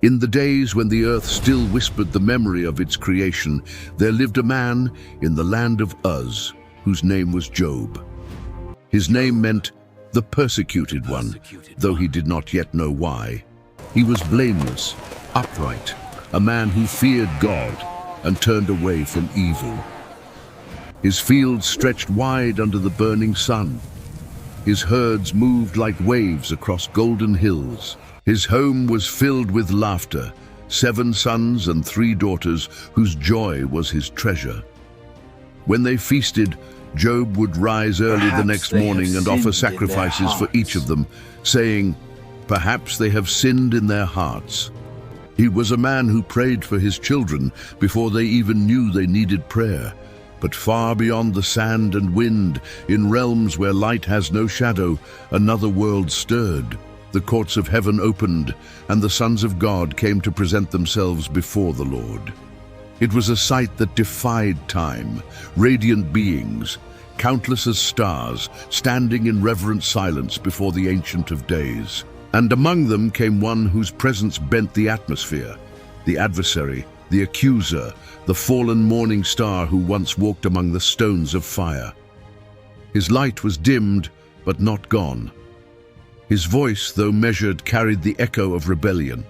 In the days when the earth still whispered the memory of its creation, there lived a man in the land of Uz, whose name was Job. His name meant the persecuted one, though he did not yet know why. He was blameless, upright, a man who feared God and turned away from evil. His fields stretched wide under the burning sun. His herds moved like waves across golden hills. His home was filled with laughter, 7 sons and 3 daughters whose joy was his treasure. When they feasted, Job would rise early the next morning and offer sacrifices for each of them, saying, "Perhaps they have sinned in their hearts." He was a man who prayed for his children before they even knew they needed prayer. But far beyond the sand and wind, in realms where light has no shadow, another world stirred. The courts of heaven opened, and the sons of God came to present themselves before the Lord. It was a sight that defied time, radiant beings, countless as stars, standing in reverent silence before the Ancient of Days. And among them came one whose presence bent the atmosphere, the adversary, the accuser, the fallen morning star who once walked among the stones of fire. His light was dimmed, but not gone. His voice, though measured, carried the echo of rebellion.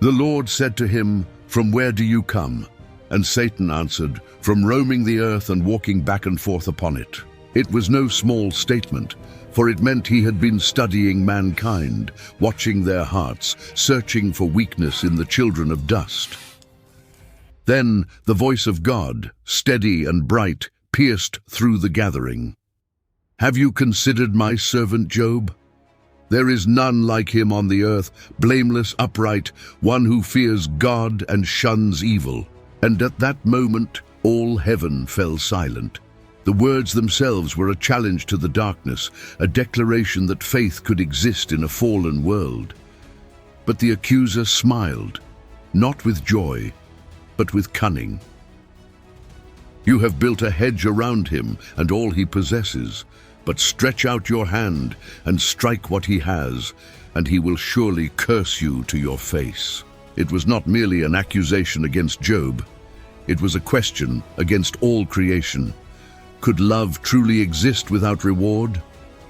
The Lord said to him, "From where do you come?" And Satan answered, "From roaming the earth and walking back and forth upon it." It was no small statement, for it meant he had been studying mankind, watching their hearts, searching for weakness in the children of dust. Then the voice of God, steady and bright, pierced through the gathering. "Have you considered my servant Job? There is none like him on the earth, blameless, upright, one who fears God and shuns evil." And at that moment, all heaven fell silent. The words themselves were a challenge to the darkness, a declaration that faith could exist in a fallen world. But the accuser smiled, not with joy, but with cunning. "You have built a hedge around him and all he possesses. But stretch out your hand and strike what he has, and he will surely curse you to your face." It was not merely an accusation against Job. It was a question against all creation. Could love truly exist without reward?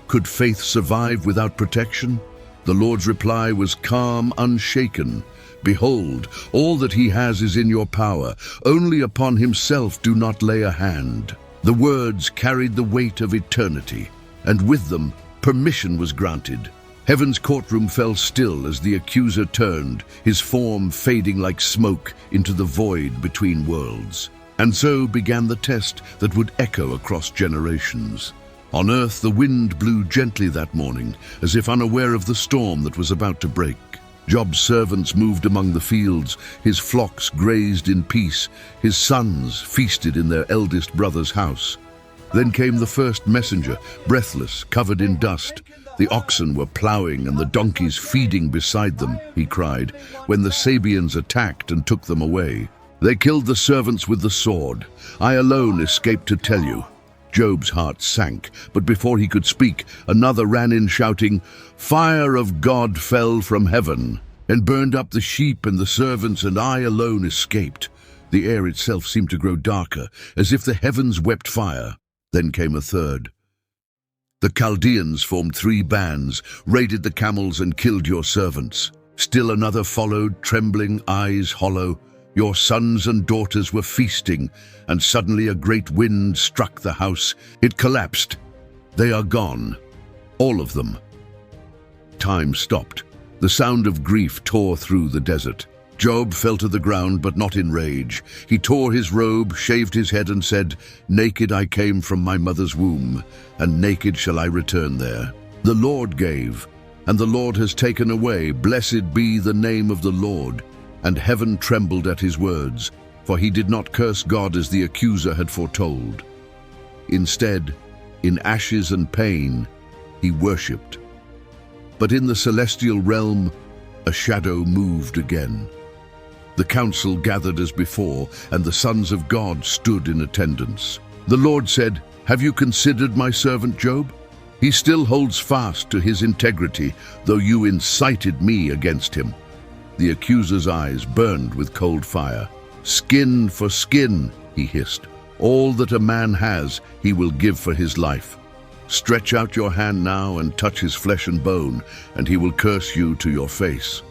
Could faith survive without protection? The Lord's reply was calm, unshaken. "Behold, all that he has is in your power. Only upon himself do not lay a hand." The words carried the weight of eternity, and with them, permission was granted. Heaven's courtroom fell still as the accuser turned, his form fading like smoke into the void between worlds. And so began the test that would echo across generations. On earth, the wind blew gently that morning, as if unaware of the storm that was about to break. Job's servants moved among the fields, his flocks grazed in peace, his sons feasted in their eldest brother's house. Then came the first messenger, breathless, covered in dust. The oxen were plowing and the donkeys feeding beside them, he cried, when the Sabeans attacked and took them away. They killed the servants with the sword. I alone escaped to tell you. Job's heart sank, but before he could speak, another ran in shouting, "Fire of God fell from heaven and burned up the sheep and the servants, and I alone escaped." The air itself seemed to grow darker, as if the heavens wept fire. Then came a third. "The Chaldeans formed 3 bands, raided the camels and killed your servants." Still another followed, trembling, eyes hollow. "Your sons and daughters were feasting, and suddenly a great wind struck the house. It collapsed. They are gone. All of them." Time stopped. The sound of grief tore through the desert. Job fell to the ground, but not in rage. He tore his robe, shaved his head, and said, "Naked I came from my mother's womb, and naked shall I return there. The Lord gave, and the Lord has taken away. Blessed be the name of the Lord." And heaven trembled at his words, for he did not curse God as the accuser had foretold. Instead, in ashes and pain, he worshipped. But in the celestial realm, a shadow moved again. The council gathered as before, and the sons of God stood in attendance. The Lord said, "Have you considered my servant Job? He still holds fast to his integrity, though you incited me against him. The accuser's eyes burned with cold fire. "Skin for skin," he hissed. "All that a man has, he will give for his life. Stretch out your hand now and touch his flesh and bone, and he will curse you to your face."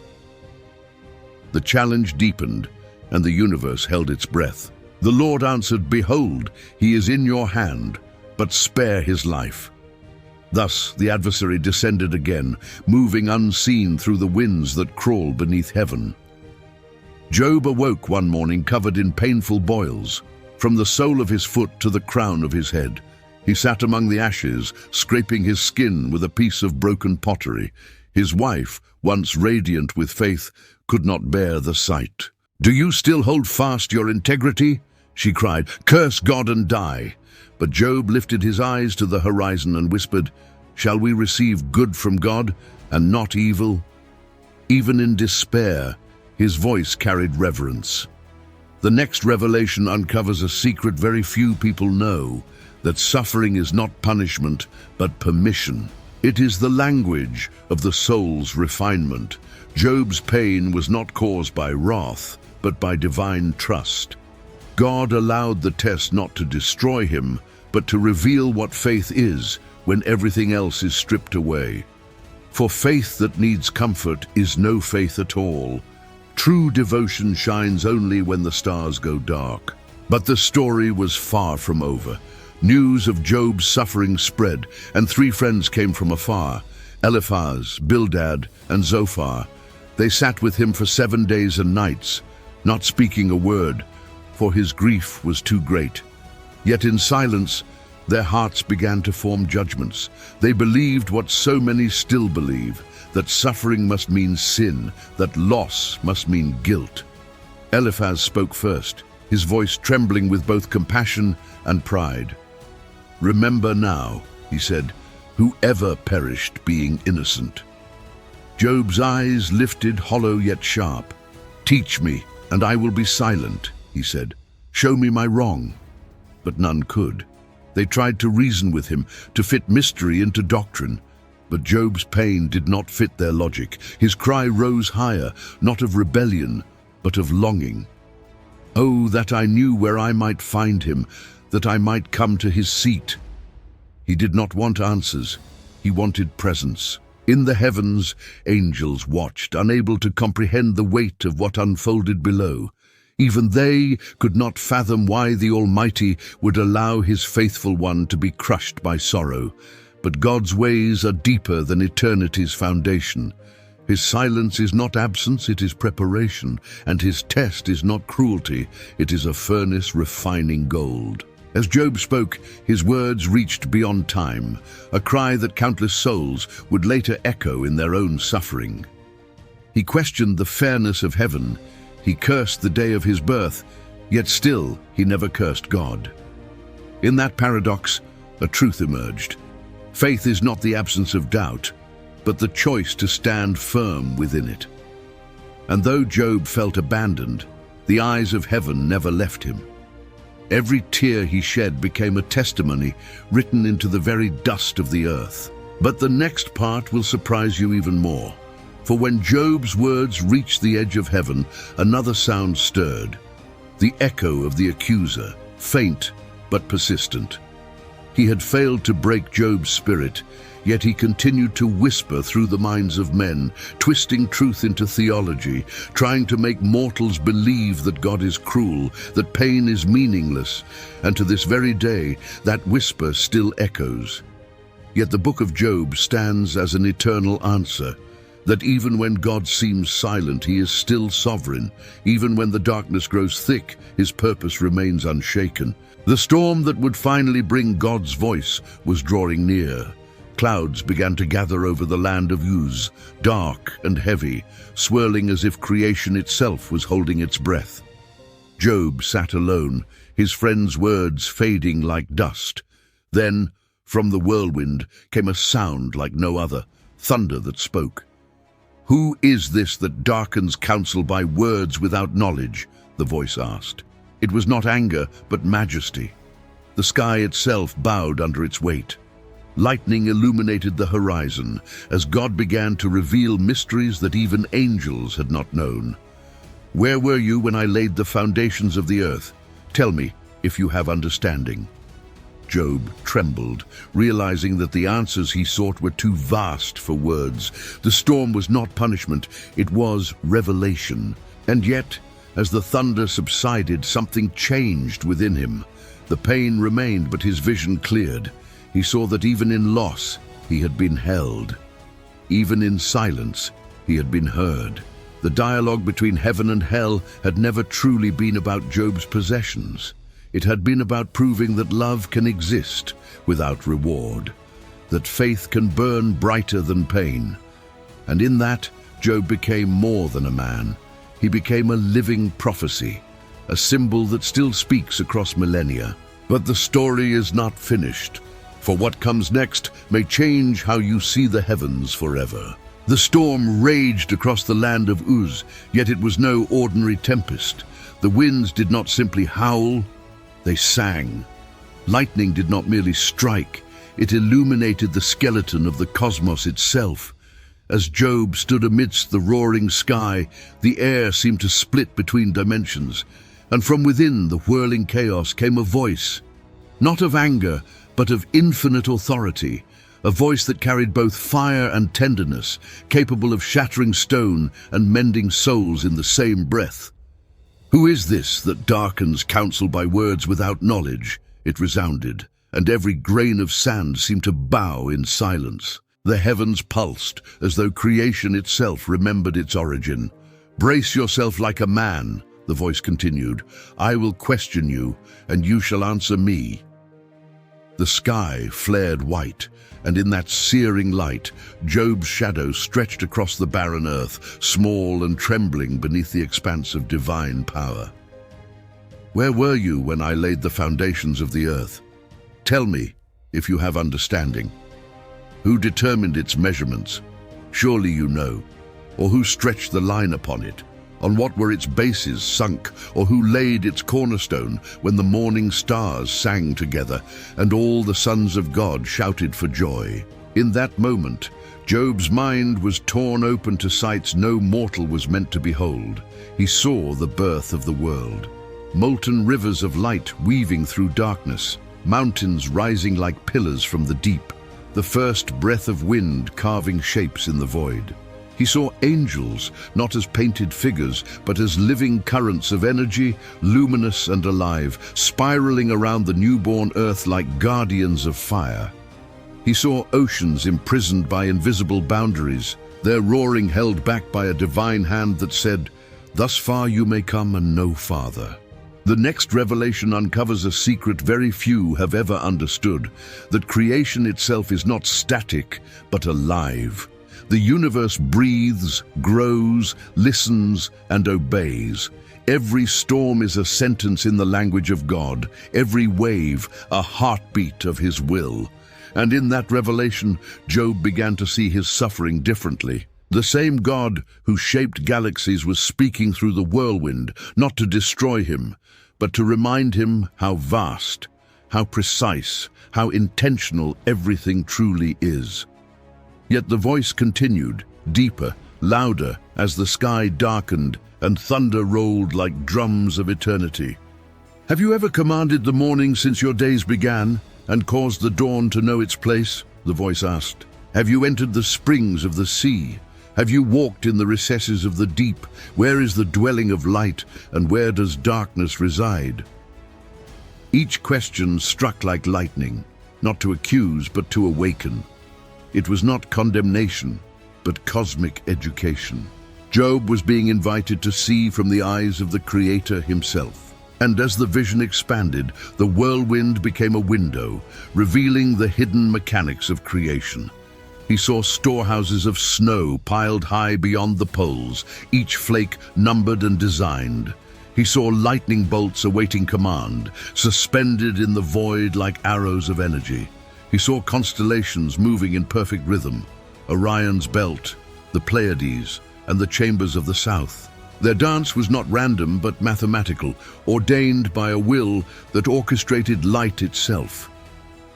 The challenge deepened, and the universe held its breath. The Lord answered, "Behold, he is in your hand, but spare his life." Thus the adversary descended again, moving unseen through the winds that crawl beneath heaven. Job awoke one morning covered in painful boils, from the sole of his foot to the crown of his head. He sat among the ashes, scraping his skin with a piece of broken pottery. His wife, once radiant with faith, could not bear the sight. "Do you still hold fast your integrity?" she cried. "Curse God and die." But Job lifted his eyes to the horizon and whispered, "Shall we receive good from God and not evil?" Even in despair, his voice carried reverence. The next revelation uncovers a secret very few people know, that suffering is not punishment, but permission. It is the language of the soul's refinement. Job's pain was not caused by wrath, but by divine trust. God allowed the test not to destroy him, but to reveal what faith is when everything else is stripped away. For faith that needs comfort is no faith at all. True devotion shines only when the stars go dark. But the story was far from over. News of Job's suffering spread, and 3 friends came from afar, Eliphaz, Bildad, and Zophar. They sat with him for 7 days and nights, not speaking a word, for his grief was too great. Yet in silence, their hearts began to form judgments. They believed what so many still believe, that suffering must mean sin, that loss must mean guilt. Eliphaz spoke first, his voice trembling with both compassion and pride. "Remember now," he said, "whoever perished being innocent." Job's eyes lifted, hollow yet sharp. "Teach me, and I will be silent," he said. "Show me my wrong." But none could. They tried to reason with him, to fit mystery into doctrine. But Job's pain did not fit their logic. His cry rose higher, not of rebellion, but of longing. "Oh, that I knew where I might find him, that I might come to his seat." He did not want answers. He wanted presence. In the heavens, angels watched, unable to comprehend the weight of what unfolded below. Even they could not fathom why the Almighty would allow his faithful one to be crushed by sorrow. But God's ways are deeper than eternity's foundation. His silence is not absence, it is preparation, and his test is not cruelty, it is a furnace refining gold. As Job spoke, his words reached beyond time, a cry that countless souls would later echo in their own suffering. He questioned the fairness of heaven. He cursed the day of his birth, yet still he never cursed God. In that paradox, a truth emerged. Faith is not the absence of doubt, but the choice to stand firm within it. And though Job felt abandoned, the eyes of heaven never left him. Every tear he shed became a testimony written into the very dust of the earth. But the next part will surprise you even more. For when Job's words reached the edge of heaven, another sound stirred. The echo of the accuser, faint but persistent. He had failed to break Job's spirit, yet he continued to whisper through the minds of men, twisting truth into theology, trying to make mortals believe that God is cruel, that pain is meaningless, and to this very day, that whisper still echoes. Yet the book of Job stands as an eternal answer, that even when God seems silent, he is still sovereign. Even when the darkness grows thick, his purpose remains unshaken. The storm that would finally bring God's voice was drawing near. Clouds began to gather over the land of Uz, dark and heavy, swirling as if creation itself was holding its breath. Job sat alone, his friends' words fading like dust. Then, from the whirlwind, came a sound like no other, thunder that spoke. "Who is this that darkens counsel by words without knowledge?" the voice asked. It was not anger, but majesty. The sky itself bowed under its weight. Lightning illuminated the horizon as God began to reveal mysteries that even angels had not known. Where were you when I laid the foundations of the earth? Tell me, if you have understanding. Job trembled, realizing that the answers he sought were too vast for words. The storm was not punishment, it was revelation. And yet, as the thunder subsided, something changed within him. The pain remained, but his vision cleared. He saw that even in loss, he had been held. Even in silence, he had been heard. The dialogue between heaven and hell had never truly been about Job's possessions. It had been about proving that love can exist without reward, that faith can burn brighter than pain. And in that, Job became more than a man. He became a living prophecy, a symbol that still speaks across millennia. But the story is not finished, for what comes next may change how you see the heavens forever. The storm raged across the land of Uz, yet it was no ordinary tempest. The winds did not simply howl, they sang. Lightning did not merely strike, it illuminated the skeleton of the cosmos itself. As Job stood amidst the roaring sky, the air seemed to split between dimensions, and from within the whirling chaos came a voice, not of anger, but of infinite authority, a voice that carried both fire and tenderness, capable of shattering stone and mending souls in the same breath. Who is this that darkens counsel by words without knowledge? It resounded, and every grain of sand seemed to bow in silence. The heavens pulsed, as though creation itself remembered its origin. "Brace yourself like a man," the voice continued. "I will question you, and you shall answer me." The sky flared white, and in that searing light, Job's shadow stretched across the barren earth, small and trembling beneath the expanse of divine power. Where were you when I laid the foundations of the earth? Tell me, if you have understanding. Who determined its measurements? Surely you know. Or who stretched the line upon it? On what were its bases sunk, or who laid its cornerstone when the morning stars sang together and all the sons of God shouted for joy? In that moment, Job's mind was torn open to sights no mortal was meant to behold. He saw the birth of the world. Molten rivers of light weaving through darkness, mountains rising like pillars from the deep, the first breath of wind carving shapes in the void. He saw angels, not as painted figures, but as living currents of energy, luminous and alive, spiraling around the newborn earth like guardians of fire. He saw oceans imprisoned by invisible boundaries, their roaring held back by a divine hand that said, "Thus far you may come and no farther." The next revelation uncovers a secret very few have ever understood, that creation itself is not static, but alive. The universe breathes, grows, listens, and obeys. Every storm is a sentence in the language of God, every wave a heartbeat of His will. And in that revelation, Job began to see his suffering differently. The same God who shaped galaxies was speaking through the whirlwind, not to destroy him, but to remind him how vast, how precise, how intentional everything truly is. Yet the voice continued, deeper, louder, as the sky darkened and thunder rolled like drums of eternity. "Have you ever commanded the morning since your days began, and caused the dawn to know its place?" the voice asked. "Have you entered the springs of the sea? Have you walked in the recesses of the deep? Where is the dwelling of light, and where does darkness reside?" Each question struck like lightning, not to accuse but to awaken. It was not condemnation, but cosmic education. Job was being invited to see from the eyes of the Creator himself. And as the vision expanded, the whirlwind became a window, revealing the hidden mechanics of creation. He saw storehouses of snow piled high beyond the poles, each flake numbered and designed. He saw lightning bolts awaiting command, suspended in the void like arrows of energy. He saw constellations moving in perfect rhythm, Orion's belt, the Pleiades, and the chambers of the south. Their dance was not random but mathematical, ordained by a will that orchestrated light itself.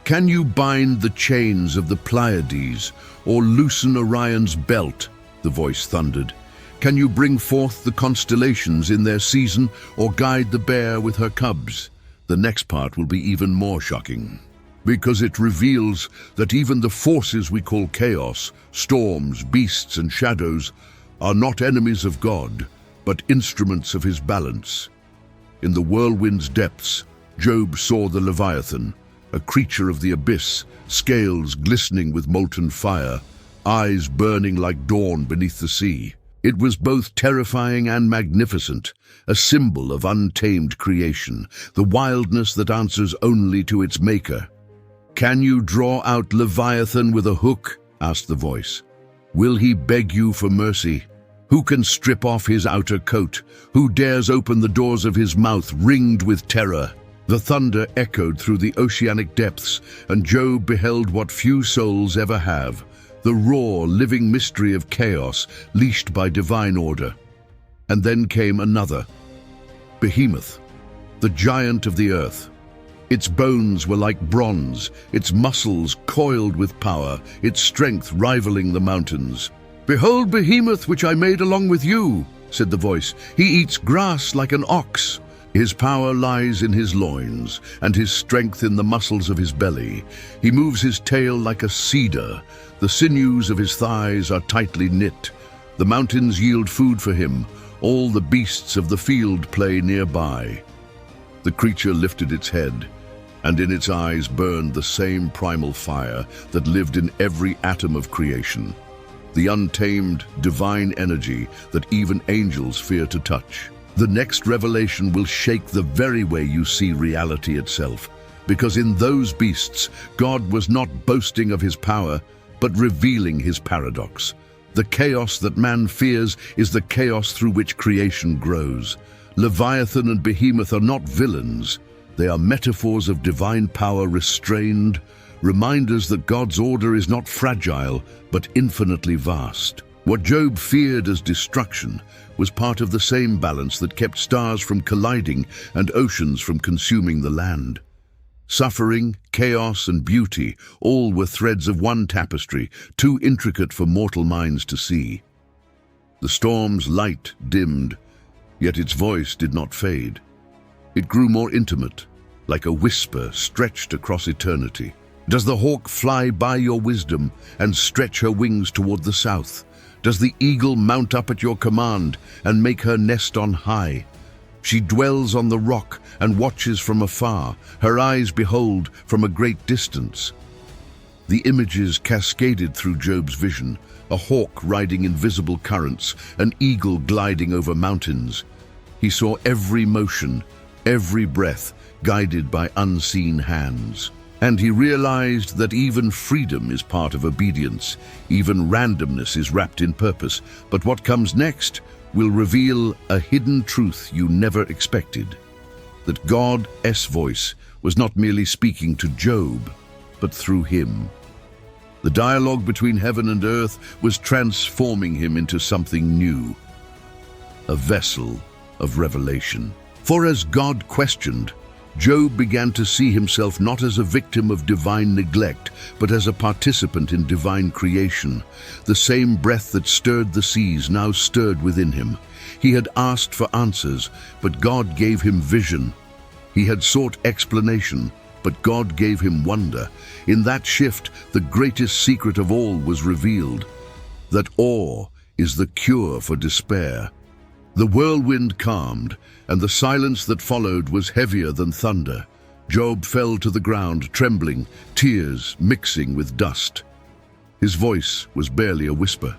Can you bind the chains of the Pleiades, or loosen Orion's belt? The voice thundered. Can you bring forth the constellations in their season, or guide the bear with her cubs? The next part will be even more shocking, because it reveals that even the forces we call chaos, storms, beasts, and shadows, are not enemies of God, but instruments of his balance. In the whirlwind's depths, Job saw the Leviathan, a creature of the abyss, scales glistening with molten fire, eyes burning like dawn beneath the sea. It was both terrifying and magnificent, a symbol of untamed creation, the wildness that answers only to its maker. "Can you draw out Leviathan with a hook?" asked the voice. "Will he beg you for mercy? Who can strip off his outer coat? Who dares open the doors of his mouth ringed with terror?" The thunder echoed through the oceanic depths, and Job beheld what few souls ever have, the raw, living mystery of chaos leashed by divine order. And then came another, Behemoth, the giant of the earth. Its bones were like bronze, its muscles coiled with power, its strength rivaling the mountains. "Behold Behemoth, which I made along with you," said the voice. "He eats grass like an ox. His power lies in his loins, and his strength in the muscles of his belly. He moves his tail like a cedar. The sinews of his thighs are tightly knit. The mountains yield food for him. All the beasts of the field play nearby." The creature lifted its head, and in its eyes burned the same primal fire that lived in every atom of creation, the untamed, divine energy that even angels fear to touch. The next revelation will shake the very way you see reality itself, because in those beasts, God was not boasting of his power, but revealing his paradox. The chaos that man fears is the chaos through which creation grows. Leviathan and Behemoth are not villains. They are metaphors of divine power restrained, reminders that God's order is not fragile, but infinitely vast. What Job feared as destruction was part of the same balance that kept stars from colliding and oceans from consuming the land. Suffering, chaos, and beauty, all were threads of one tapestry, too intricate for mortal minds to see. The storm's light dimmed, yet its voice did not fade. It grew more intimate, like a whisper stretched across eternity. "Does the hawk fly by your wisdom and stretch her wings toward the south? Does the eagle mount up at your command and make her nest on high? She dwells on the rock and watches from afar. Her eyes behold from a great distance." The images cascaded through Job's vision, a hawk riding invisible currents, an eagle gliding over mountains. He saw every motion, every breath, guided by unseen hands. And he realized that even freedom is part of obedience, even randomness is wrapped in purpose. But what comes next will reveal a hidden truth you never expected. That God's voice was not merely speaking to Job, but through him. The dialogue between heaven and earth was transforming him into something new, a vessel of revelation. For as God questioned, Job began to see himself not as a victim of divine neglect, but as a participant in divine creation. The same breath that stirred the seas now stirred within him. He had asked for answers, but God gave him vision. He had sought explanation, but God gave him wonder. In that shift, the greatest secret of all was revealed, that awe is the cure for despair. The whirlwind calmed, and the silence that followed was heavier than thunder. Job fell to the ground, trembling, tears mixing with dust. His voice was barely a whisper.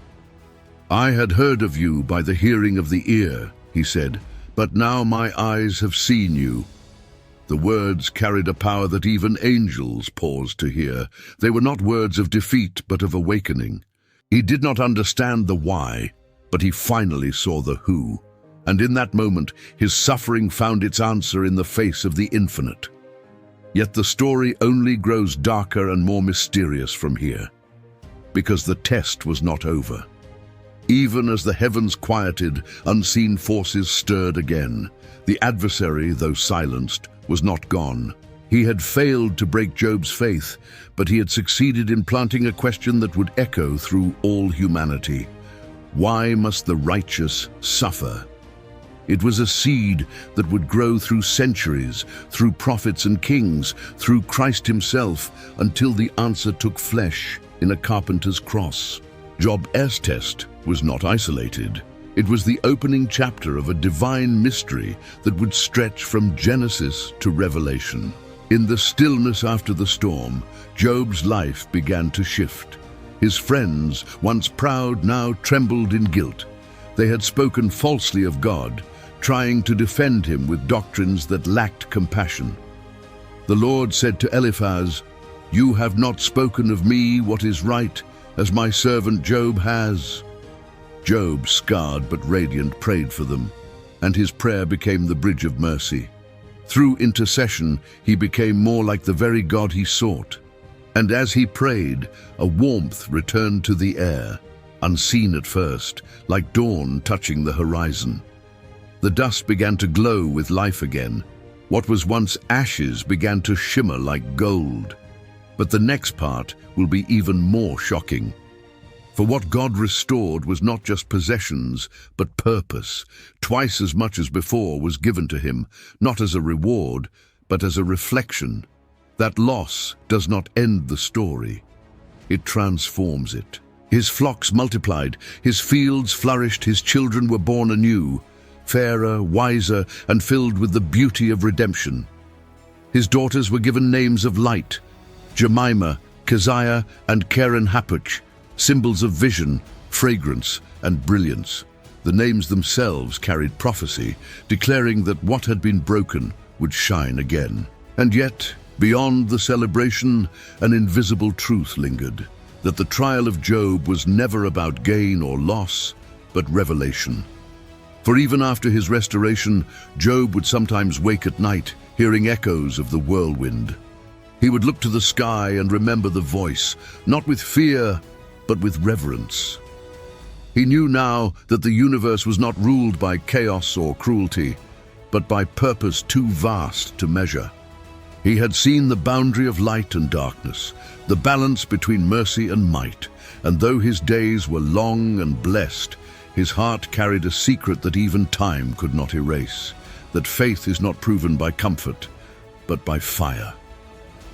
"I had heard of you by the hearing of the ear," he said, "but now my eyes have seen you." The words carried a power that even angels paused to hear. They were not words of defeat, but of awakening. He did not understand the why, but he finally saw the who. And in that moment, his suffering found its answer in the face of the infinite. Yet the story only grows darker and more mysterious from here, because the test was not over. Even as the heavens quieted, unseen forces stirred again. The adversary, though silenced, was not gone. He had failed to break Job's faith, but he had succeeded in planting a question that would echo through all humanity. Why must the righteous suffer? It was a seed that would grow through centuries, through prophets and kings, through Christ himself, until the answer took flesh in a carpenter's cross. Job's test was not isolated. It was the opening chapter of a divine mystery that would stretch from Genesis to Revelation. In the stillness after the storm, Job's life began to shift. His friends, once proud, now trembled in guilt. They had spoken falsely of God, trying to defend him with doctrines that lacked compassion. The Lord said to Eliphaz, "You have not spoken of me what is right, as my servant Job has." Job, scarred but radiant, prayed for them, and his prayer became the bridge of mercy. Through intercession, he became more like the very God he sought. And as he prayed, a warmth returned to the air, unseen at first, like dawn touching the horizon. The dust began to glow with life again. What was once ashes began to shimmer like gold. But the next part will be even more shocking. For what God restored was not just possessions, but purpose. Twice as much as before was given to him, not as a reward, but as a reflection. That loss does not end the story. It transforms it. His flocks multiplied, his fields flourished, his children were born anew, fairer, wiser, and filled with the beauty of redemption. His daughters were given names of light, Jemima, Keziah, and Keren Happuch, symbols of vision, fragrance, and brilliance. The names themselves carried prophecy, declaring that what had been broken would shine again. And yet, beyond the celebration, an invisible truth lingered, that the trial of Job was never about gain or loss, but revelation. For even after his restoration, Job would sometimes wake at night, hearing echoes of the whirlwind. He would look to the sky and remember the voice, not with fear, but with reverence. He knew now that the universe was not ruled by chaos or cruelty, but by purpose too vast to measure. He had seen the boundary of light and darkness, the balance between mercy and might, and though his days were long and blessed, his heart carried a secret that even time could not erase, that faith is not proven by comfort, but by fire.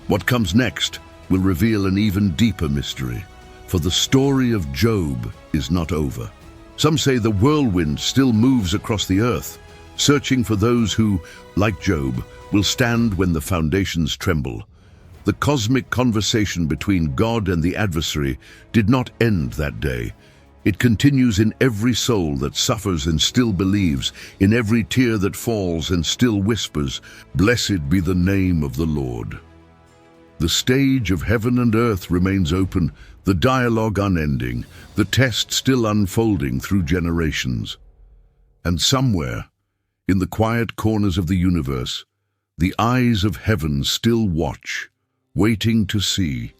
What comes next will reveal an even deeper mystery, for the story of Job is not over. Some say the whirlwind still moves across the earth, searching for those who, like Job, will stand when the foundations tremble. The cosmic conversation between God and the adversary did not end that day. It continues in every soul that suffers and still believes, in every tear that falls and still whispers, "Blessed be the name of the Lord." The stage of heaven and earth remains open, the dialogue unending, the test still unfolding through generations. And somewhere, in the quiet corners of the universe, the eyes of heaven still watch, waiting to see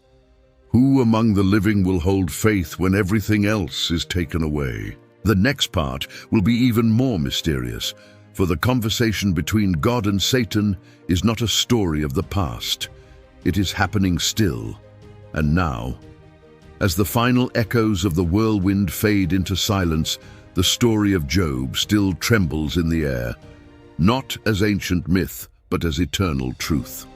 who among the living will hold faith when everything else is taken away. The next part will be even more mysterious, for the conversation between God and Satan is not a story of the past. It is happening still, and now. As the final echoes of the whirlwind fade into silence, the story of Job still trembles in the air, not as ancient myth, but as eternal truth.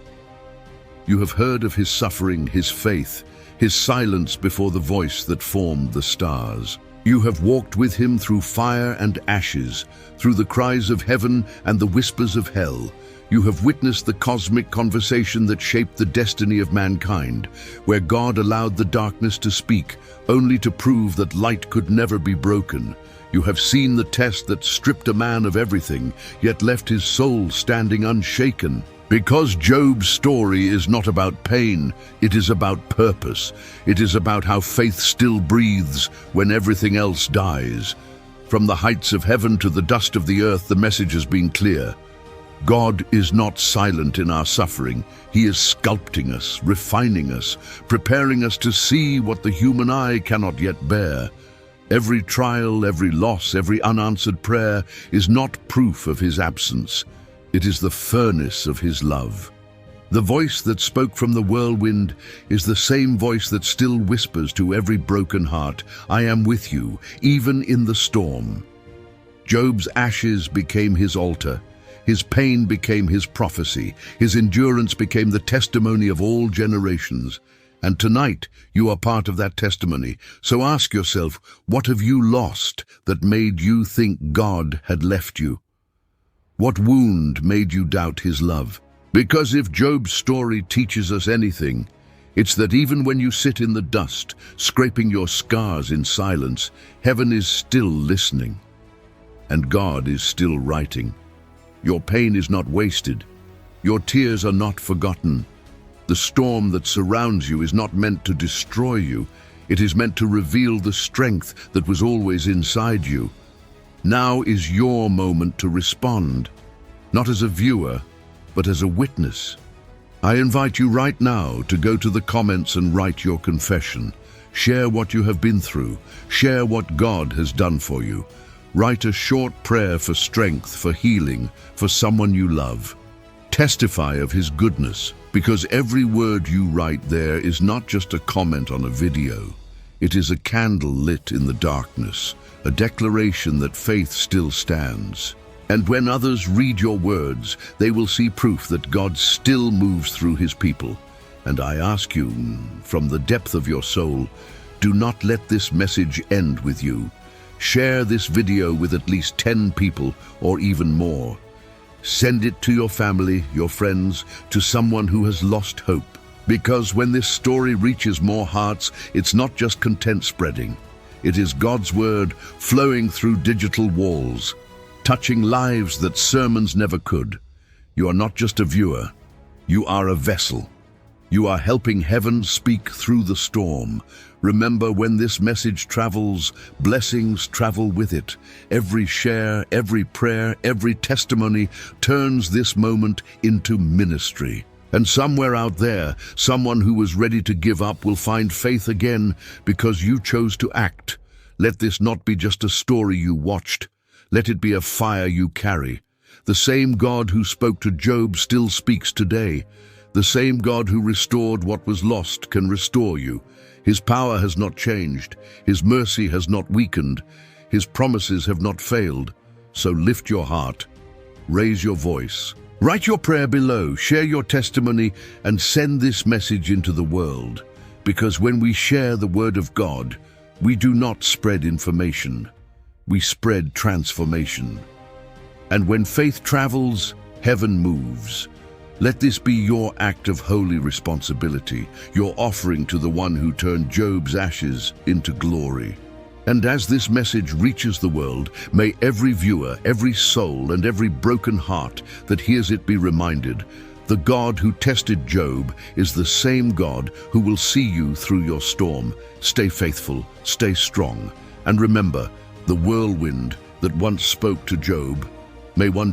You have heard of his suffering, his faith, his silence before the voice that formed the stars. You have walked with him through fire and ashes, through the cries of heaven and the whispers of hell. You have witnessed the cosmic conversation that shaped the destiny of mankind, where God allowed the darkness to speak, only to prove that light could never be broken. You have seen the test that stripped a man of everything, yet left his soul standing unshaken. Because Job's story is not about pain, it is about purpose. It is about how faith still breathes when everything else dies. From the heights of heaven to the dust of the earth, the message has been clear. God is not silent in our suffering. He is sculpting us, refining us, preparing us to see what the human eye cannot yet bear. Every trial, every loss, every unanswered prayer is not proof of his absence. It is the furnace of his love. The voice that spoke from the whirlwind is the same voice that still whispers to every broken heart, I am with you, even in the storm. Job's ashes became his altar. His pain became his prophecy. His endurance became the testimony of all generations. And tonight, you are part of that testimony. So ask yourself, what have you lost that made you think God had left you? What wound made you doubt his love? Because if Job's story teaches us anything, it's that even when you sit in the dust, scraping your scars in silence, heaven is still listening, and God is still writing. Your pain is not wasted. Your tears are not forgotten. The storm that surrounds you is not meant to destroy you. It is meant to reveal the strength that was always inside you. Now is your moment to respond, not as a viewer, but as a witness. I invite you right now to go to the comments and write your confession. Share what you have been through. Share what God has done for you. Write a short prayer for strength, for healing, for someone you love. Testify of his goodness, because every word you write there is not just a comment on a video. It is a candle lit in the darkness, a declaration that faith still stands. And when others read your words, they will see proof that God still moves through his people. And I ask you, from the depth of your soul, do not let this message end with you. Share this video with at least 10 people or even more. Send it to your family, your friends, to someone who has lost hope. Because when this story reaches more hearts, it's not just content spreading. It is God's word flowing through digital walls, touching lives that sermons never could. You are not just a viewer, you are a vessel. You are helping heaven speak through the storm. Remember, when this message travels, blessings travel with it. Every share, every prayer, every testimony turns this moment into ministry. And somewhere out there, someone who was ready to give up will find faith again because you chose to act. Let this not be just a story you watched. Let it be a fire you carry. The same God who spoke to Job still speaks today. The same God who restored what was lost can restore you. His power has not changed. His mercy has not weakened. His promises have not failed. So lift your heart. Raise your voice. Write your prayer below. Share your testimony and send this message into the world. Because when we share the word of God, we do not spread information. We spread transformation. And when faith travels, heaven moves. Let this be your act of holy responsibility, your offering to the one who turned Job's ashes into glory. And as this message reaches the world, may every viewer, every soul, and every broken heart that hears it be reminded, the God who tested Job is the same God who will see you through your storm. Stay faithful, stay strong, and remember, the whirlwind that once spoke to Job may one